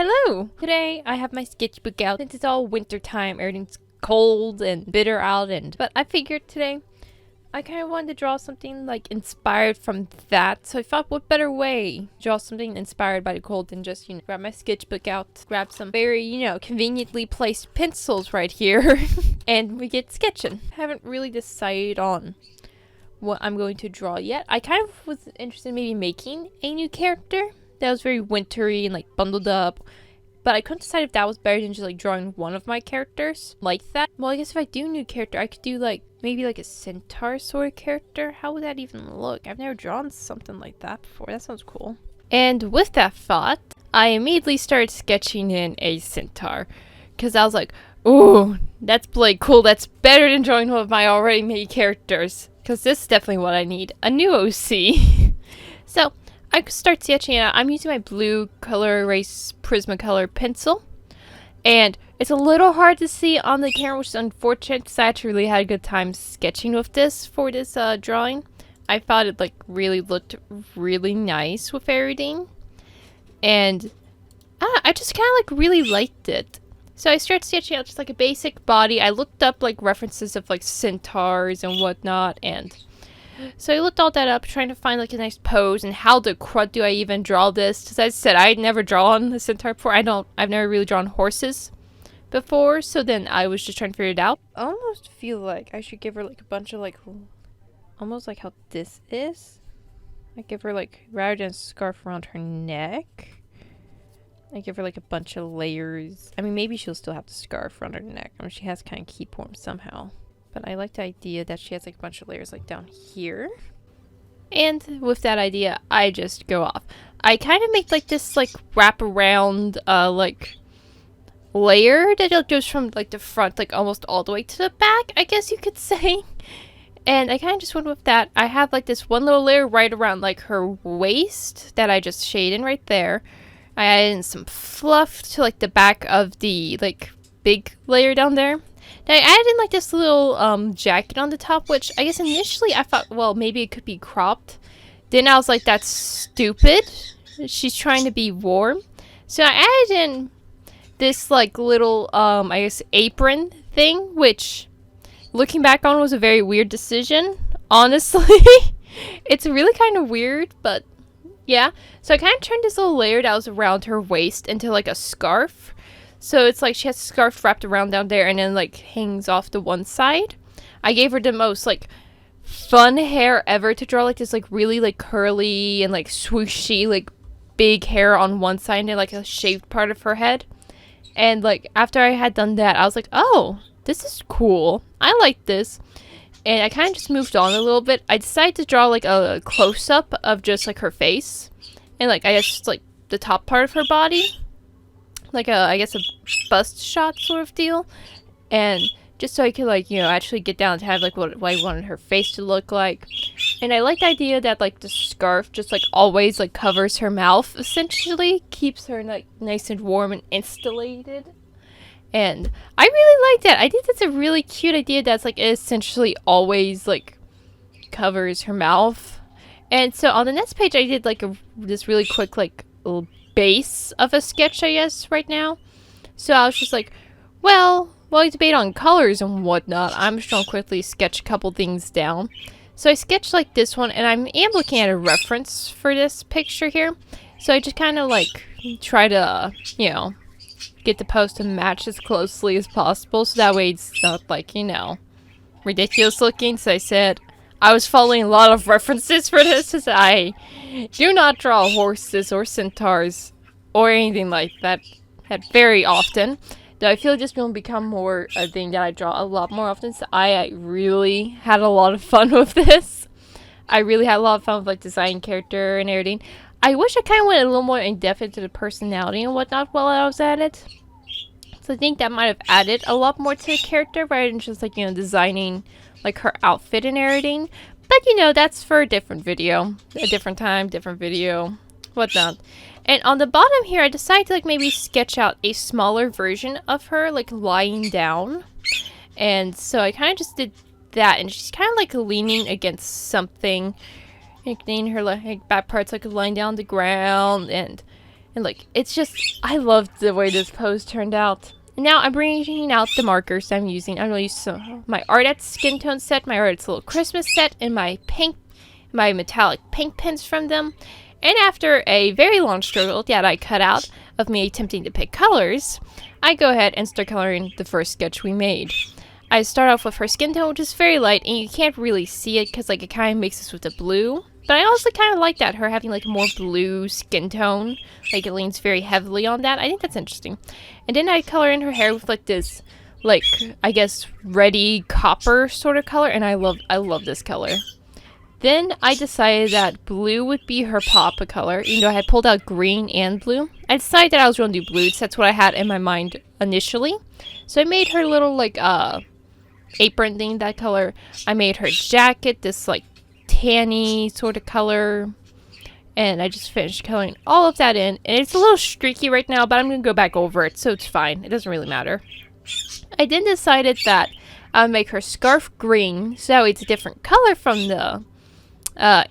Hello! Today I have my sketchbook out. Since it's all winter time, everything's cold and bitter out, but I figured today I kind of wanted to draw something like inspired from that. So I thought, what better way to draw something inspired by the cold than just, grab my sketchbook out, grab some very, conveniently placed pencils right here, and we get sketching. Haven't really decided on what I'm going to draw yet. I kind of was interested in maybe making a new character that was very wintry and like bundled up, but I couldn't decide if that was better than just like drawing one of my characters like that. Well, I guess if I do a new character, I could do like maybe like a centaur sort of character. How would that even look? I've never drawn something like that before. That sounds cool. And with that thought, I immediately started sketching in a centaur because I was like, ooh, that's really cool. That's better than drawing one of my already made characters, because this is definitely what I need, a new OC. So I could start sketching it out. I'm using my blue color erase Prismacolor pencil, and it's a little hard to see on the camera, which is unfortunate because I actually really had a good time sketching with this for this drawing. I thought it like really looked really nice with everything, and I just kind of like really liked it. So I started sketching out just like a basic body. I looked up like references of like centaurs and whatnot, and so I looked all that up, trying to find like a nice pose and how the crud do I even draw this? Because as I said, I'd never drawn a centaur before. I've never really drawn horses before, so then I was just trying to figure it out. I almost feel like I should give her like a bunch of like, almost like how this is. I give her like, rather than a scarf around her neck, I give her like a bunch of layers. I mean, maybe she'll still have the scarf around her neck. I mean, she has to kind of keep warm somehow. But I like the idea that she has like a bunch of layers like down here. And with that idea, I just go off. I kind of make like this like wrap around like layer that goes from like the front like almost all the way to the back, I guess you could say. And I kind of just went with that. I have like this one little layer right around like her waist that I just shade in right there. I added in some fluff to like the back of the like big layer down there. Now I added in like this little jacket on the top, which I guess initially I thought, well, maybe it could be cropped. Then I was like, that's stupid. She's trying to be warm. So I added in this like little, I guess, apron thing, which looking back on was a very weird decision, honestly. It's really kind of weird, but yeah. So I kind of turned this little layer that was around her waist into like a scarf. So it's like she has a scarf wrapped around down there and then like hangs off to one side. I gave her the most like fun hair ever to draw, like this like really like curly and like swooshy like big hair on one side and like a shaved part of her head. And like after I had done that, I was like, oh, this is cool. I like this. And I kind of just moved on a little bit. I decided to draw like a close-up of just like her face and like I guess just like the top part of her body. Like a, I guess a bust shot sort of deal, and just so I could like, actually get down to have like what I wanted her face to look like. And I like the idea that like the scarf just like always like covers her mouth, essentially keeps her like nice and warm and insulated. And I really like that. I think that's a really cute idea that's like essentially always like covers her mouth. And so on the next page I did like this really quick like little base of a sketch, I guess, right now. So I was just like, well, while I debate on colors and whatnot, I'm just gonna quickly sketch a couple things down. So I sketched like this one, and I am looking at a reference for this picture here. So I just kind of like try to, get the pose to match as closely as possible, so that way it's not like, ridiculous looking. So I said I was following a lot of references for this, as I do not draw horses or centaurs or anything like that very often. Though I feel just will become more a thing that I draw a lot more often. So I really had a lot of fun with this. I really had a lot of fun with like designing character and everything. I wish I kind of went a little more in depth into the personality and whatnot while I was at it. So I think that might have added a lot more to the character rather than just like, designing like her outfit and everything. But that's for a different video, a different time, different video, whatnot. And on the bottom here, I decided to like maybe sketch out a smaller version of her like lying down. And so I kind of just did that, and she's kind of like leaning against something, like her like back parts like lying down on the ground, and And like, it's just, I love the way this pose turned out. And now I'm bringing out the markers I'm using. I'm going to use my Ardett's skin tone set, my Ardett's little Christmas set, and my metallic pink pens from them. And after a very long struggle that I cut out of me attempting to pick colors, I go ahead and start coloring the first sketch we made. I start off with her skin tone, which is very light, and you can't really see it because like it kind of mixes with the blue. But I also kind of like that, her having like a more blue skin tone. Like it leans very heavily on that. I think that's interesting. And then I color in her hair with like this, like, I guess, reddy copper sort of color. And I love this color. Then I decided that blue would be her pop color, even though I had pulled out green and blue. I decided that I was going to do blue, so that's what I had in my mind initially. So I made her little, like, apron thing that color. I made her jacket this, like, tanny sort of color. And I just finished coloring all of that in. And it's a little streaky right now, but I'm going to go back over it, so it's fine. It doesn't really matter. I then decided that I would make her scarf green, so it's a different color from the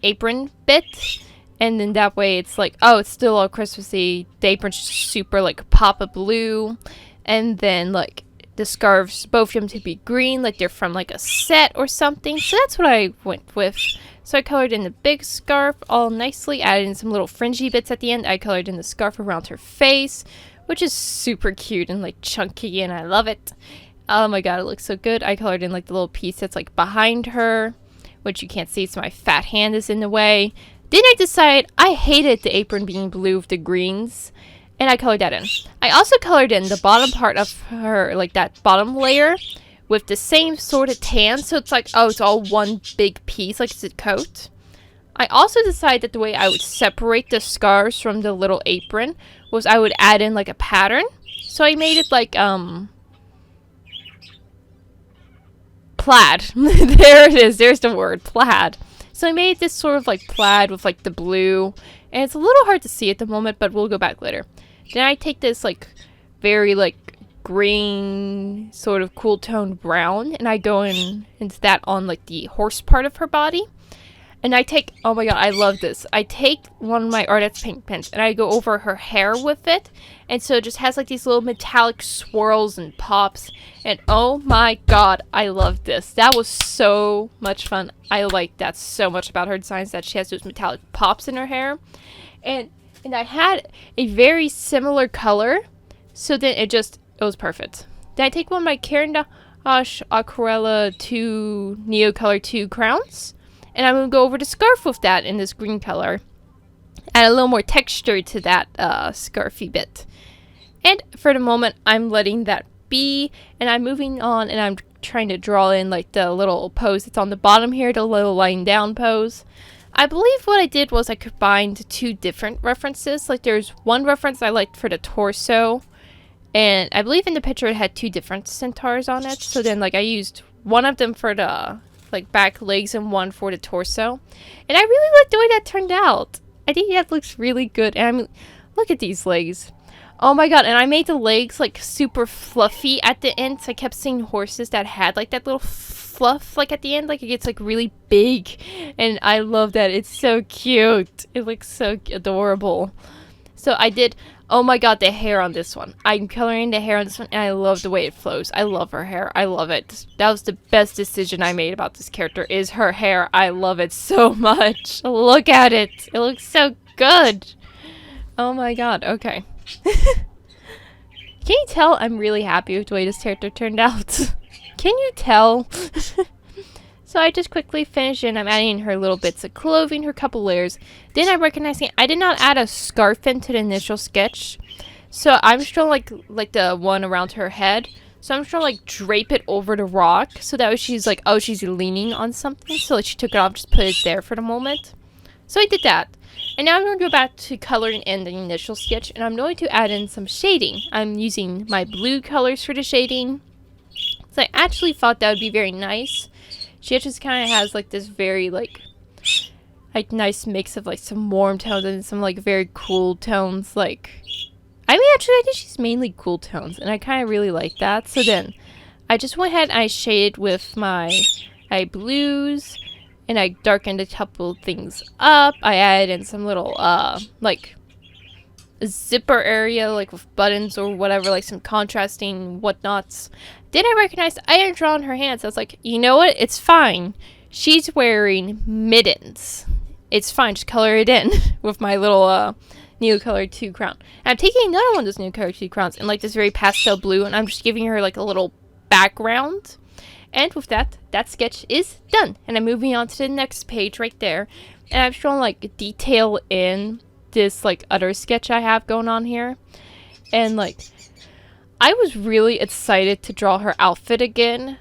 apron bit, and then that way it's like, oh, it's still all Christmassy. The apron's super like pop of blue, and then like the scarves, both of them to be green, like they're from like a set or something. So that's what I went with. So I colored in the big scarf all nicely, added in some little fringy bits at the end. I colored in the scarf around her face, which is super cute and like chunky, and I love it. Oh my god, it looks so good. I colored in like the little piece that's like behind her, which you can't see, so my fat hand is in the way. Then I decided I hated the apron being blue with the greens, and I colored that in. I also colored in the bottom part of her, like that bottom layer, with the same sort of tan, so it's like, oh, it's all one big piece, like it's a coat. I also decided that the way I would separate the scarves from the little apron was I would add in like a pattern. So I made it like, plaid. There it is. There's the word, plaid. So I made this sort of like plaid with like the blue, and it's a little hard to see at the moment, but we'll go back later. Then I take this like very like green sort of cool toned brown, and I go into that on like the horse part of her body. And I take, oh my god, I love this. I take one of my Ardett's pink pens and I go over her hair with it. And so it just has like these little metallic swirls and pops. And oh my god, I love this. That was so much fun. I like that so much about her designs, that she has those metallic pops in her hair. And I had a very similar color. So then it was perfect. Then I take one of my Caran d'Ache Aquarella 2 Neo Color 2 crowns. And I'm going to go over the scarf with that in this green color. Add a little more texture to that scarfy bit. And for the moment, I'm letting that be. And I'm moving on, and I'm trying to draw in like the little pose that's on the bottom here, the little lying down pose. I believe what I did was I combined two different references. Like there's one reference I liked for the torso. And I believe in the picture it had two different centaurs on it. So then like I used one of them for the like back legs and one for the torso, and I really like the way that turned out. I think that looks really good. And I mean, look at these legs. Oh my god. And I made the legs like super fluffy at the end, so I kept seeing horses that had like that little fluff like at the end, like it gets like really big, and I love that. It's so cute. It looks so adorable. So I did, oh my god, the hair on this one. I'm coloring the hair on this one, and I love the way it flows. I love her hair. I love it. That was the best decision I made about this character, is her hair. I love it so much. Look at it. It looks so good. Oh my god, okay. Can you tell I'm really happy with the way this character turned out? Can you tell? So I just quickly finished, and I'm adding her little bits of clothing, her couple layers. Then I'm recognizing I did not add a scarf into the initial sketch. So I'm just trying to like the one around her head. So I'm just trying to like drape it over the rock, so that way she's like, oh, she's leaning on something. So like she took it off, just put it there for the moment. So I did that. And now I'm going to go back to coloring in the initial sketch, and I'm going to add in some shading. I'm using my blue colors for the shading. So I actually thought that would be very nice. She just kind of has like this very like nice mix of like some warm tones and some like very cool tones. Like, I mean, actually I think she's mainly cool tones, and I kind of really like that. So then I just went ahead and I shaded with my blues, and I darkened a couple things up. I added in some little like a zipper area, like with buttons or whatever, like some contrasting whatnots. Then I recognized I had drawn her hands. I was like, you know what? It's fine. She's wearing mittens. It's fine. Just color it in with my little Neo Color 2 crown. And I'm taking another one of those Neo Color 2 crowns in like this very pastel blue, and I'm just giving her like a little background. And with that, that sketch is done. And I'm moving on to the next page right there. And I've shown like detail in this like other sketch I have going on here. And like, I was really excited to draw her outfit again.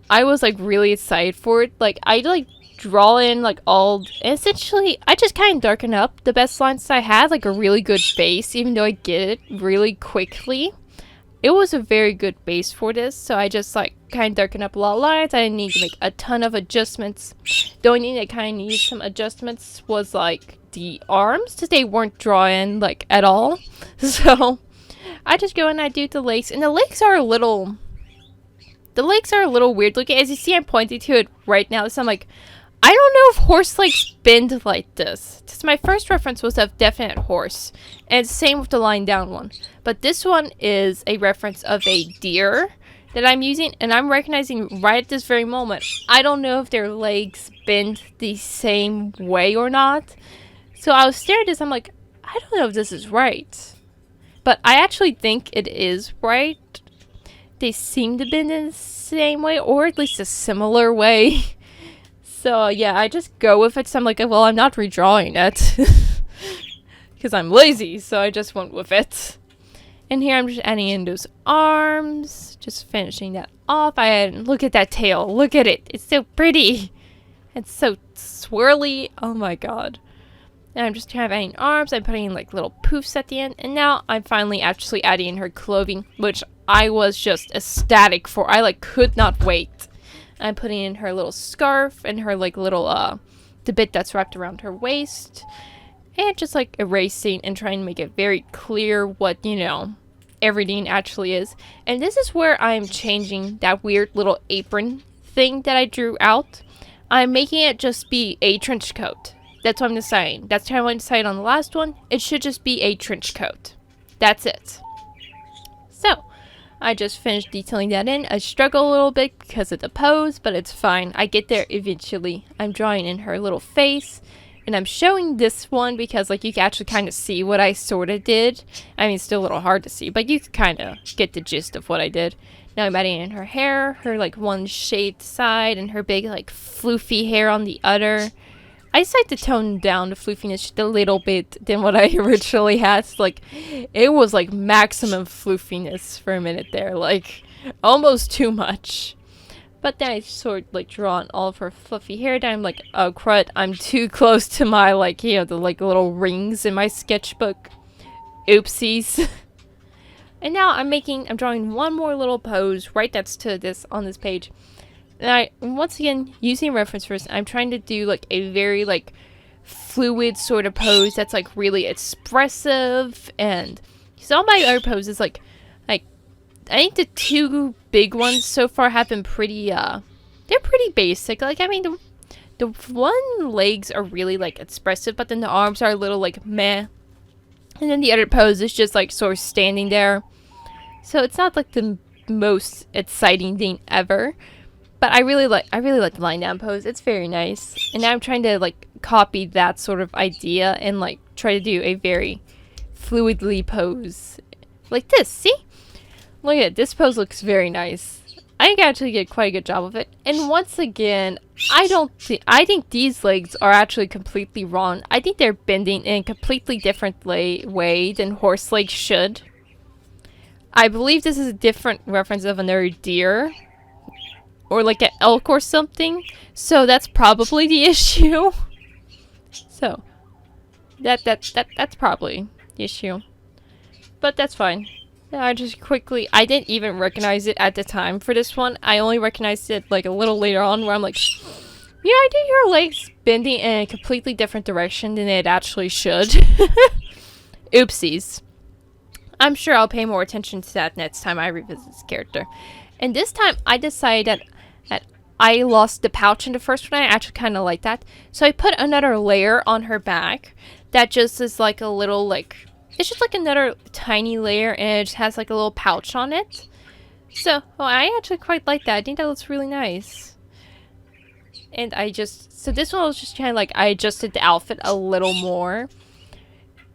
I was like really excited for it. Like, I like draw in like all, essentially I just kind of darken up the best lines I had, like a really good base, even though I get it really quickly. It was a very good base for this, so I just like kind of darkened up a lot of lines. I didn't need to make a ton of adjustments. The only thing that kind of needed some adjustments was like the arms, because they weren't drawn like at all. So I just go and I do the legs, and the legs are a little weird looking. As you see, I'm pointing to it right now, so I'm like, I don't know if horse legs bend like this. Because my first reference was of definite horse. And same with the lying down one. But this one is a reference of a deer that I'm using. And I'm recognizing right at this very moment, I don't know if their legs bend the same way or not. So I was staring at this, I'm like, I don't know if this is right. But I actually think it is right. They seem to bend in the same way, or at least a similar way. So yeah, I just go with it. So I'm like, well, I'm not redrawing it. Because I'm lazy, so I just went with it. And here I'm just adding in those arms. Just finishing that off. Look at that tail. Look at it. It's so pretty. It's so swirly. Oh my god. And I'm just kind of adding arms. I'm putting in like little poofs at the end. And now I'm finally actually adding in her clothing, which I was just ecstatic for. I like could not wait. I'm putting in her little scarf and her like little the bit that's wrapped around her waist, and just like erasing and trying to make it very clear what, you know, everything actually is. And this is where I'm changing that weird little apron thing that I drew out. I'm making it just be a trench coat. That's what I'm deciding. That's how I decided on the last one. It should just be a trench coat. That's it. So I just finished detailing that in. I struggle a little bit because of the pose, but it's fine. I get there eventually. I'm drawing in her little face, and I'm showing this one because like you can actually kind of see what I sort of did. I mean, it's still a little hard to see, but you can kind of get the gist of what I did. Now I'm adding in her hair, her like one shaved side, and her big like floofy hair on the other. I decided to tone down the floofiness just a little bit than what I originally had. So, like, it was like maximum floofiness for a minute there, like almost too much. But then I sort of like draw on all of her fluffy hair down. I'm like, oh crud, I'm too close to my like, you know, the like little rings in my sketchbook. Oopsies. And now I'm drawing one more little pose right next to this on this page. And once again, using reference first, I'm trying to do like a very like fluid sort of pose that's like really expressive. And so all my other poses, like I think the two big ones so far have been pretty they're pretty basic. Like, I mean, the one legs are really like expressive, but then the arms are a little like meh. And then the other pose is just like sort of standing there. So it's not like the most exciting thing ever. But I really like the lying down pose. It's very nice. And now I'm trying to like copy that sort of idea and like try to do a very fluidly pose. Like this, see? Look at it. This pose looks very nice. I think I actually did quite a good job of it. And once again, I think these legs are actually completely wrong. I think they're bending in a completely different way than horse legs should. I believe this is a different reference of another deer. Or like an elk or something. So that's probably the issue. So that's probably the issue. But that's fine. I didn't even recognize it at the time for this one. I only recognized it like a little later on where I'm like, yeah, I think your legs bending in a completely different direction than it actually should. Oopsies. I'm sure I'll pay more attention to that next time I revisit this character. And this time I decided that I lost the pouch in the first one. I actually kind of like that. So I put another layer on her back that just is like a little like it's just like another tiny layer, and it just has like a little pouch on it. So, well, I actually quite like that. I think that looks really nice. And so this one was just kind of like, I adjusted the outfit a little more.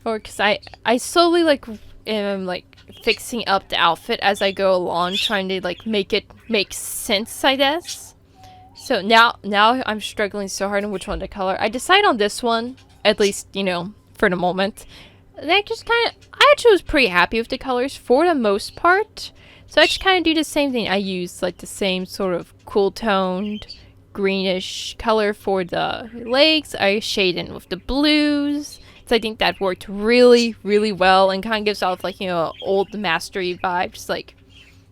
Or, because I slowly like, am like fixing up the outfit as I go along, trying to like make it make sense, I guess. So now I'm struggling so hard on which one to color. I decide on this one, at least, you know, for the moment. And I actually was pretty happy with the colors for the most part. So I just kind of do the same thing. I use like the same sort of cool toned greenish color for the legs. I shade in with the blues. So I think that worked really, really well and kind of gives off like, you know, old mastery vibe. Just like,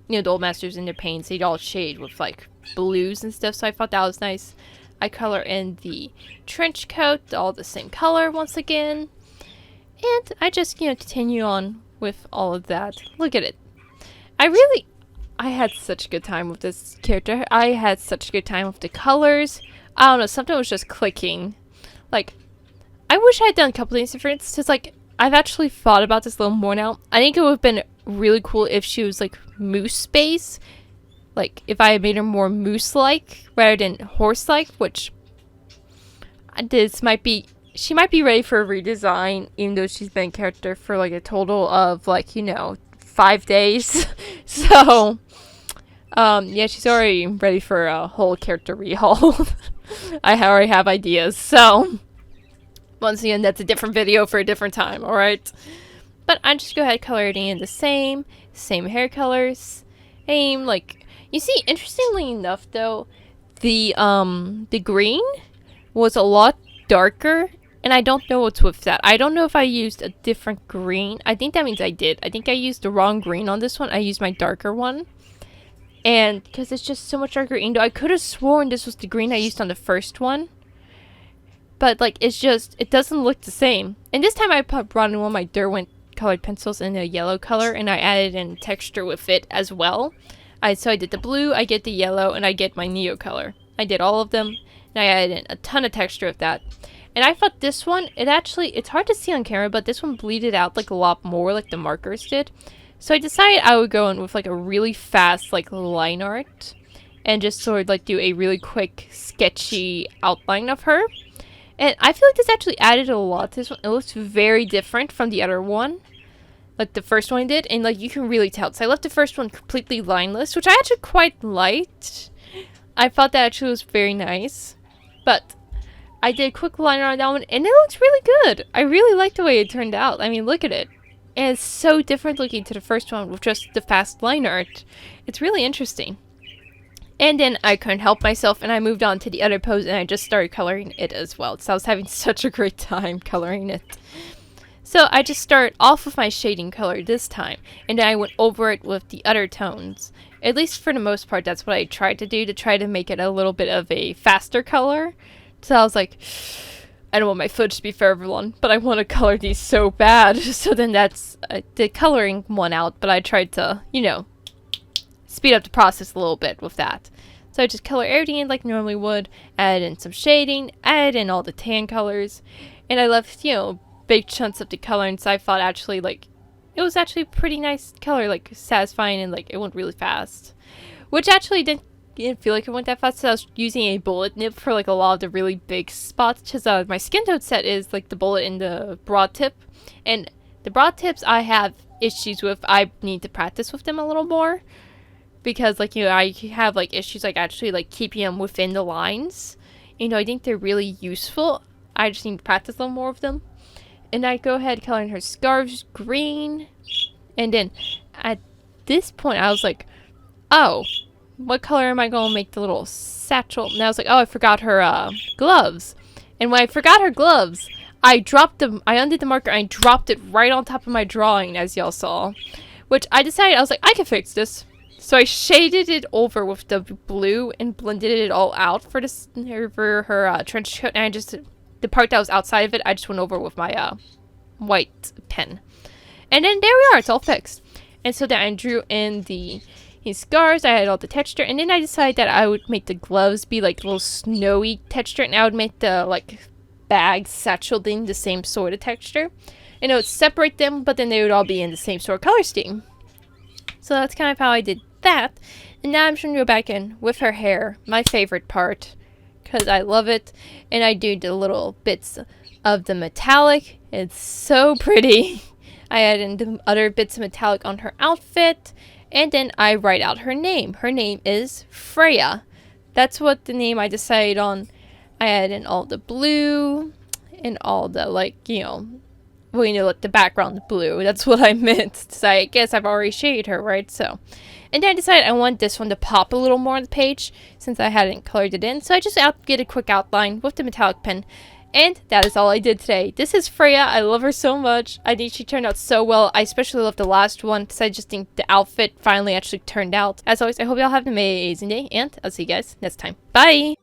you know, the old masters in their paints, they'd all shade with like blues and stuff. So I thought that was nice. I color in the trench coat, all the same color once again. And I just, you know, continue on with all of that. Look at it. I had such a good time with this character. I had such a good time with the colors. I don't know, something was just clicking. Like, I wish I had done a couple things different. Because, like, I've actually thought about this a little more now. I think it would have been really cool if she was, like, moose-based. Like, if I had made her more moose-like rather than horse-like, which she might be ready for a redesign, even though she's been a character for, like, a total of, like, you know, 5 days. So, yeah, she's already ready for a whole character rehaul. I already have ideas, so once again, that's a different video for a different time, alright? But I just go ahead coloring in the same hair colors. Like, you see, interestingly enough though, the green was a lot darker, and I don't know what's with that. I don't know if I used a different green. I think that means I did. I think I used the wrong green on this one. I used my darker one. And because it's just so much darker green, though I could have sworn this was the green I used on the first one. But like, it doesn't look the same. And this time I brought in one of my Derwent colored pencils in a yellow color, and I added in texture with it as well. So I did the blue, I get the yellow, and I get my Neo color. I did all of them, and I added in a ton of texture with that. And I thought this one, it's hard to see on camera, but this one bleeded out like a lot more like the markers did. So I decided I would go in with like a really fast like line art and just sort of like do a really quick sketchy outline of her. And I feel like this actually added a lot to this one. It looks very different from the other one, like the first one I did, and like you can really tell. So I left the first one completely lineless, which I actually quite liked. I thought that actually was very nice, but I did a quick liner on that one, and it looks really good. I really like the way it turned out. I mean, look at it. And it's so different looking to the first one with just the fast line art. It's really interesting. And then I couldn't help myself, and I moved on to the other pose, and I just started coloring it as well. So I was having such a great time coloring it. So I just started off with my shading color this time, and then I went over it with the other tones. At least for the most part, that's what I tried to do, to try to make it a little bit of a faster color. So I was like, I don't want my footage to be for everyone, but I want to color these so bad. So then that's the coloring one out, but I tried to, you know, speed up the process a little bit with that. So I just color everything in like normally would, add in some shading, add in all the tan colors, and I left, you know, big chunks of the color, and so I thought actually like, it was actually a pretty nice color, like satisfying, and like it went really fast. Which actually didn't feel like it went that fast, so I was using a bullet nib for like a lot of the really big spots, because my skin tone set is like the bullet and the broad tip, and the broad tips I have issues with. I need to practice with them a little more, because like, you know, I have like issues like actually like keeping them within the lines. You know, I think they're really useful. I just need to practice a little more with them. And I go ahead coloring her scarves green, and then at this point I was like, oh, what color am I going to make the little satchel? And I was like, oh, I forgot her gloves. And when I forgot her gloves, I dropped them. I undid the marker and I dropped it right on top of my drawing, as y'all saw. Which I decided, I was like, I can fix this. So I shaded it over with the blue and blended it all out for this, for her trench coat. And I just, the part that was outside of it, I just went over with my white pen. And then there we are, it's all fixed. And so then I drew in these scars, I had all the texture, and then I decided that I would make the gloves be like little snowy texture, and I would make the like bag satchel in the same sort of texture. And it would separate them, but then they would all be in the same sort of color scheme. So that's kind of how I did that. And now I'm just going to go back in with her hair, my favorite part, because I love it. And I do the little bits of the metallic. It's so pretty. I add in the other bits of metallic on her outfit. And then I write out her name. Her name is Freya. That's what the name I decided on. I add in all the blue and all the, like, you know, well, you know, like the background blue. That's what I meant. So I guess I've already shaded her, right? So, and then I decided I want this one to pop a little more on the page since I hadn't colored it in. So I just did a quick outline with the metallic pen. And that is all I did today. This is Freya. I love her so much. I think she turned out so well. I especially love the last one because I just think the outfit finally actually turned out. As always, I hope y'all have an amazing day, and I'll see you guys next time. Bye!